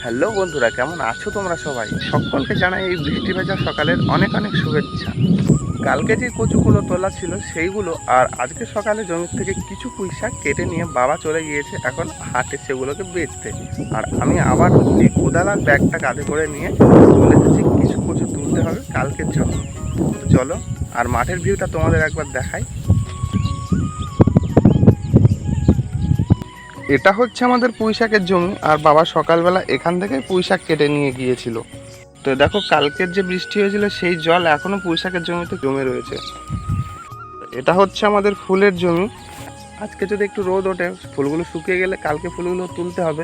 Hello বন্ধুরা, কেমন আছো তোমরা সবাই? সকলকে জানাই এই বৃষ্টি ভেজা সকালের অনেক অনেক শুভেচ্ছা। কালকে যে কচুগুলো তোলা ছিল সেইগুলো আর আজকে সকালে জমির থেকে কিছু পুঁইশাক কেটে নিয়ে বাবা চলে গিয়েছে এখন হাটে সেগুলোকে বেচতে। আর আমি আবার এই কোদাল আর ব্যাগটা কাঁধে করে নিয়ে চলে এসেছি, কিছু কচু তুলতে হবে কালকের জন্য। তো চলো, আর মাঠের ভিউটা তোমাদের একবার দেখাই। এটা হচ্ছে আমাদের পুঁইশাকের জমি, আর বাবা সকালবেলা এখান থেকে পুঁইশাক কেটে নিয়ে গিয়েছিল। তো দেখো, কালকের যে বৃষ্টি হয়েছিল সেই জল এখনো পুঁইশাকের জমিতে জমে রয়েছে। এটা হচ্ছে আমাদের ফুলের জমি। আজকে যদি একটু রোদ ওঠে, ফুলগুলো শুকিয়ে গেলে কালকে ফুলগুলো তুলতে হবে।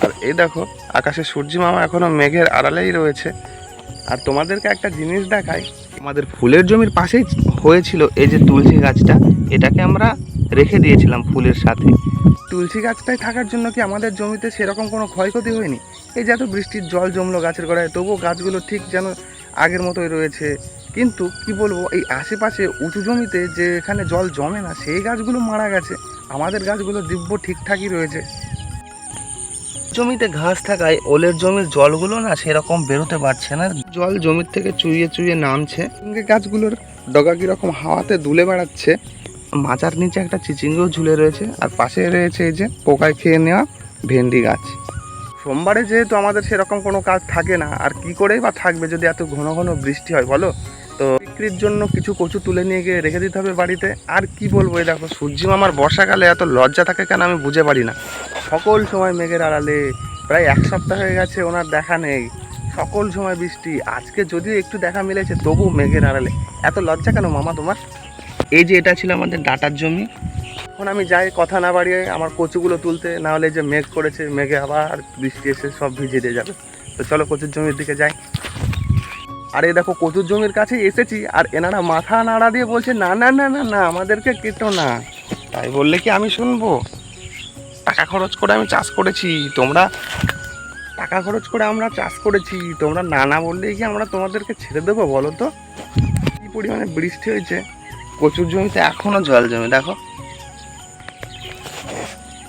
আর এই দেখো, আকাশে সূর্যি মামা এখনো মেঘের আড়ালেই রয়েছে। আর তোমাদেরকে একটা জিনিস দেখাই, আমাদের ফুলের জমির পাশেই হয়েছিল এই যে তুলসী গাছটা, এটাকে আমরা রেখে দিয়েছিলাম ফুলের সাথে। তুলসী গাছটাই থাকার জন্য কি আমাদের জমিতে সেরকম কোনো ক্ষয়ক্ষতি হয়নি? এই যে এত বৃষ্টির জল জমলো গাছের গোড়ায়, তবুও গাছগুলো ঠিক যেন আগের মতোই রয়েছে। কিন্তু কি বলবো, এই আশেপাশে উঁচু জমিতে যে এখানে জল জমে না সেই গাছগুলো মারা গেছে, আমাদের গাছগুলো দিব্য ঠিকঠাকই রয়েছে। জমিতে ঘাস থাকায় ওলের জমির জলগুলো না সেরকম বেরোতে পারছে না, জল জমির থেকে চুইয়ে চুইয়ে নামছে। গাছগুলোর ডগা কীরকম হাওয়াতে দুলে বেড়াচ্ছে। মাচার নিচে একটা চিচিঙ্গাও ঝুলে রয়েছে, আর পাশে রয়েছে এই যে পোকায় খেয়ে নেওয়া ভেন্ডি গাছ। সোমবারে যেহেতু আমাদের সেরকম কোনো কাজ থাকে না, আর কি করেই বা থাকবে যদি এত ঘন ঘন বৃষ্টি হয় বলো। তো বিক্রির জন্য কিছু কচু তুলে নিয়ে গিয়ে রেখে দিতে হবে বাড়িতে। আর কি বলবো, এই দেখো সূর্যি মামার বর্ষাকালে এত লজ্জা থাকে কেন আমি বুঝে পারি না। সকল সময় মেঘের আড়ালে, প্রায় এক সপ্তাহ হয়ে গেছে ওনার দেখা নেই। সকল সময় বৃষ্টি, আজকে যদিও একটু দেখা মিলেছে তবু মেঘের আড়ালে। এত লজ্জা কেন মামা তোমার? এই যে এটা ছিল আমাদের ডাটার জমি। এখন আমি যাই কথা না বাড়িয়ে আমার কচুগুলো তুলতে, না হলে যে মেঘ করেছে, মেঘে আবার বৃষ্টি এসে সব ভিজিয়ে দিয়ে যাবে। তো চলো কচুর জমির দিকে যাই। আর এই দেখো কচুর জমির কাছে এসেছি, আর এনারা মাথা নাড়া দিয়ে বলছে না না না না না, আমাদেরকে কেটো না। তাই বললে কি আমি শুনবো? টাকা খরচ করে আমি চাষ করেছি, তোমরা টাকা খরচ করে আমরা চাষ করেছি, তোমরা না না বললেই কি আমরা তোমাদেরকে ছেড়ে দেবো বলো তো? কি পরিমাণে বৃষ্টি হয়েছে, কচুর জমিতে এখনো জল জমে দেখো।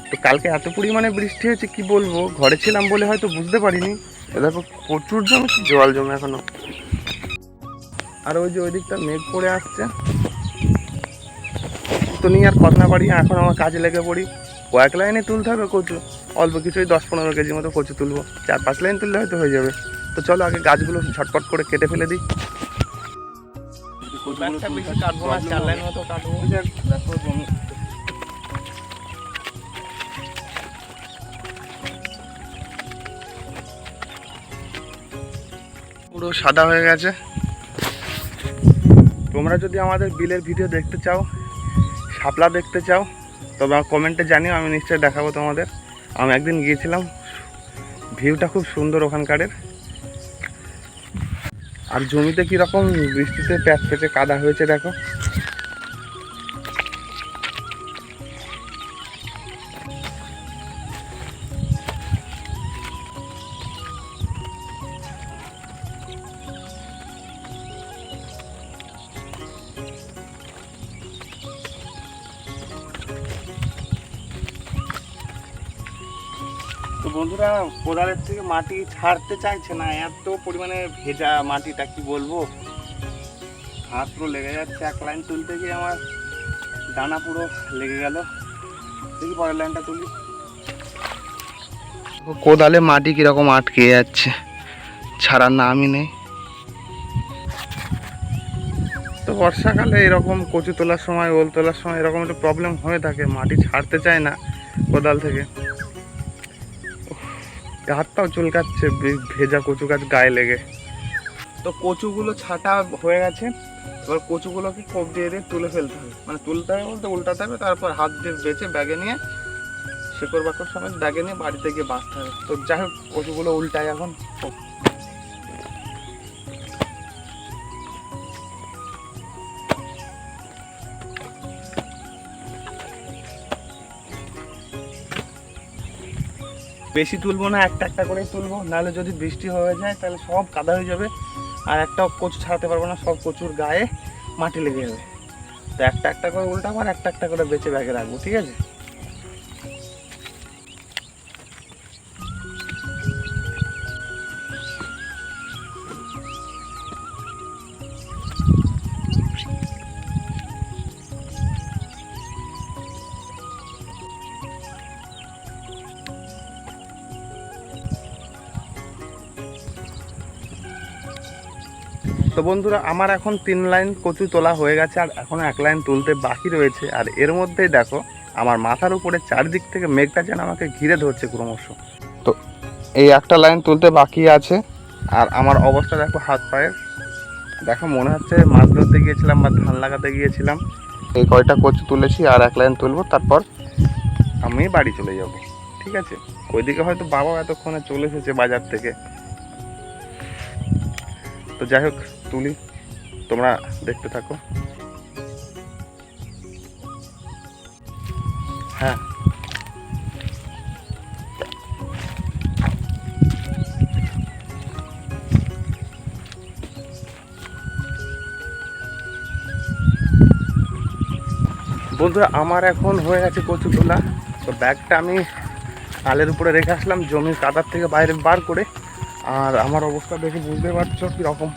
তো কালকে এত পরিমাণে বৃষ্টি হয়েছে কি বলবো, ঘরে ছিলাম বলে হয়তো বুঝতে পারিনি। দেখো প্রচুর জমে জল জমে এখনো। আর ওই যে ওই দিকটা মেঘ পড়ে আসছে। তো নিয়ে আর কথা না বাড়িয়ে এখন আমার কাজে লেগে পড়ি। কয়েক লাইনে তুলতে হবে কচু, অল্প কিছুই 10-15 কেজির মতো কচু তুলবো, 4-5 লাইন তুললে হয়তো হয়ে যাবে। তো চলো আগে গাছগুলো ঝটপট করে কেটে ফেলে দিই। বেশি কাটবো না, 4 লাইন মতো কাটবো। দেখো জমি পুরো সাদা হয়ে গেছে। তোমরা যদি আমাদের বিলের ভিডিও দেখতে চাও, শাপলা দেখতে চাও, তবে আমার কমেন্টে জানিও, আমি নিশ্চয়ই দেখাবো তোমাদের। আমি একদিন গিয়েছিলাম, ভিউটা খুব সুন্দর ওখানকারের। আর জমিতে কীরকম বৃষ্টিতে প্যাচ পেঁচে কাদা হয়েছে দেখো। তো বন্ধুরা, কোদালের থেকে মাটি ছাড়তে চাইছে না, এত পরিমাণে ভেজা মাটিটা কি বলবো, হাত পুরো লেগে যাচ্ছে। এক লাইন তুলতে গিয়ে আমার ডানা পুরো লেগে গেল। দেখি পরের লাইনটা তুলি। কোদালে মাটি কিরকম আটকে যাচ্ছে, ছাড়ার নামই নেই। তো বর্ষাকালে এরকম কচু তোলার সময়, ওল তোলার সময় এরকম একটু প্রবলেম হয়ে থাকে, মাটি ছাড়তে চায় না কোদাল থেকে। হাতটাও চুলকাচ্ছে ভেজা কচু গাছ গায়ে লেগে। তো কচুগুলো ছাটা হয়ে গেছে, এবার কচুগুলোকে কোপ দিয়ে দিয়ে তুলে ফেলতে হবে, মানে তুলতে হবে বলতে উল্টাতে হবে, তারপর হাত দিয়ে বেঁচে ব্যাগে নিয়ে শেকড় বাকড় সমেত ব্যাগে নিয়ে বাড়িতে গিয়ে বাঁচতে হবে। তো যাই হোক কচুগুলো উল্টায় এখন। বেশি তুলবো না, একটা একটা করেই তুলবো, নাহলে যদি বৃষ্টি হয়ে যায় তাহলে সব কাদা হয়ে যাবে, আর একটা কচু ছাড়াতে পারবো না, সব কচুর গায়ে মাটি লেগে যাবে। তো একটা একটা করে উল্টাবো আর একটা একটা করে বেঁচে ব্যাগে রাখবো, ঠিক আছে? তো বন্ধুরা, আমার এখন 3 লাইন কচু তোলা হয়ে গেছে, আর এখনও 1 লাইন তুলতে বাকি রয়েছে। আর এর মধ্যেই দেখো আমার মাথার উপরে চারিদিক থেকে মেঘটা যেন আমাকে ঘিরে ধরছে ক্রমশ। তো এই একটা লাইন তুলতে বাকি আছে, আর আমার অবস্থা দেখো হাত পায়ের। দেখো মনে হচ্ছে মাছ ধরতে গিয়েছিলাম বা ধান লাগাতে গিয়েছিলাম। এই কয়টা কচু তুলেছি, আর 1 লাইন তুলবো, তারপর আমি বাড়ি চলে যাব। ঠিক আছে, ওইদিকে হয়তো বাবাও এতক্ষণে চলে এসেছে বাজার থেকে। তো যাই হোক, তুলি, তোমরা দেখতে থাকো। হ্যাঁ, বন্ধুরা, আমার এখন হয়ে গেছে কচু তোলা। তো ব্যাগটা আমি আলের উপরে রেখে আসলাম জমির কাদার থেকে বাইরে বার করে। আর আমার অবস্থা দেখে বুঝতে পারছো কীরকম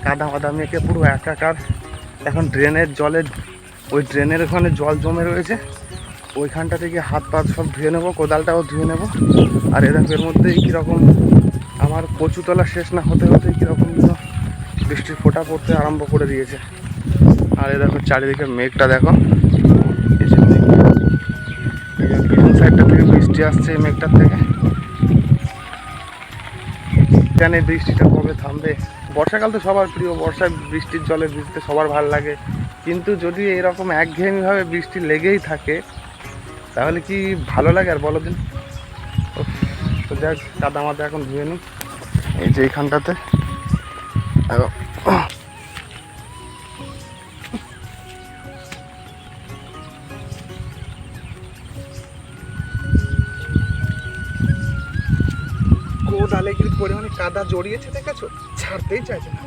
কাদা কাদা মেখে পুরো একাকার। এখন ড্রেনের জলে, ওই ড্রেনের ওখানে জল জমে রয়েছে, ওইখানটা থেকে হাত পা সব ধুয়ে নেবো, কোদালটাও ধুয়ে নেবো। আর এর মধ্যেই কীরকম আমার কচু তোলা শেষ না হতে হতেই কীরকম যেন বৃষ্টির ফোঁটা পড়তে আরম্ভ করে দিয়েছে। আর দেখো চারিদিকে মেঘটা দেখো, পিছন সাইডটা থেকে বৃষ্টি আসছে এই মেঘটার থেকে। জানি বৃষ্টিটা কবে থামবে। বর্ষাকাল তো সবার প্রিয়, বর্ষায় বৃষ্টির জলে ভিজতে সবার ভালো লাগে। কিন্তু যদি এরকম একঘেয়েমিভাবে বৃষ্টি লেগেই থাকে তাহলে কি ভালো লাগে আর বলো দিন। তো যাক, কাদা মাদা এখন ধুয়ে নিই এই যে এইখানটাতে। কোদালে কি পরিমাণে কাদা জড়িয়েছে দেখেছো, ছাড়তেই চাইছে না।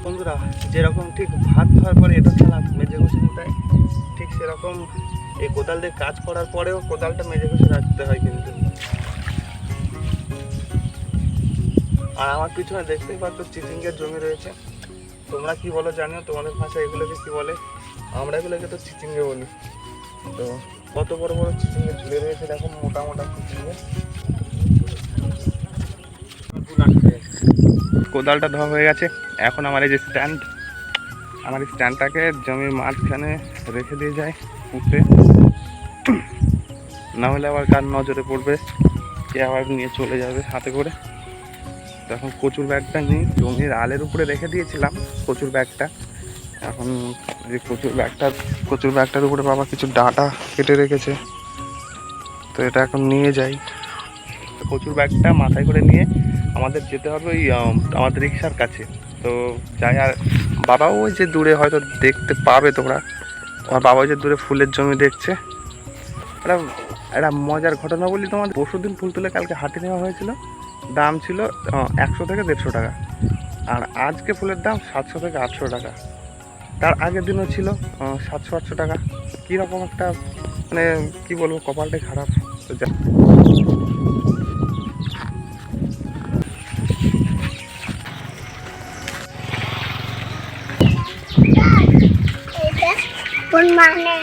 বন্ধুরা, যেরকম ঠিক ভাত খাওয়ার পরে এটা খেলাম মেজে ঘষে নিতাই, ঠিক সেরকম এই কোদাল দিয়ে কাজ করার পরেও কোদালটা মেজে ঘষে রাখতে হয় কিন্তু। আর আমার পিছনে দেখতেই পাচ্ছ চিচিঙ্গের জমি রয়েছে। তোমরা কি বলো জানিও, তোমাদের ভাষায় এগুলোকে কি বলে। আমরা এগুলোকে তো চিচিঙ্গে বলি। তো কত বড় বড় চিচিঙ্গে ঝুলে রয়েছে দেখো, মোটা মোটা চিচিঙ্গে। কোদালটা ধোয়া হয়ে গেছে। এখন আমার এই যে স্ট্যান্ড, আমার এই স্ট্যান্ডটাকে জমির মাঝখানে রেখে দিয়ে যায় পুঁতে, নাহলে আবার কার নজরে পড়বে, কে আবার নিয়ে চলে যাবে হাতে করে। তখন কচুর ব্যাগটা নিয়ে জমির আলের উপরে রেখে দিয়েছিলাম কচুর ব্যাগটা। এখন যে কচুর ব্যাগটার উপরে বাবা কিছু ডাঁটা কেটে রেখেছে, তো এটা এখন নিয়ে যাই। কচুর ব্যাগটা মাথায় করে নিয়ে আমাদের যেতে হবে ওই আমাদের রিক্সার কাছে। তো যাই, আর বাবাও ওই যে দূরে হয়তো দেখতে পাবে তোমরা, আমার বাবা ওই যে দূরে ফুলের জমি দেখছে। একটা মজার ঘটনা বলি তোমাদের। পরশুদিন ফুল তুলে কালকে হাটে নেওয়া হয়েছিল, দাম ছিল 100 থেকে 150 টাকা। আর আজকে ফুলের দাম 700 থেকে 800 টাকা। তার আগের দিনও ছিল 700-800 টাকা। কীরকম একটা মানে কি বলবো, কপালটাই খারাপ। তো যা, কোন মানে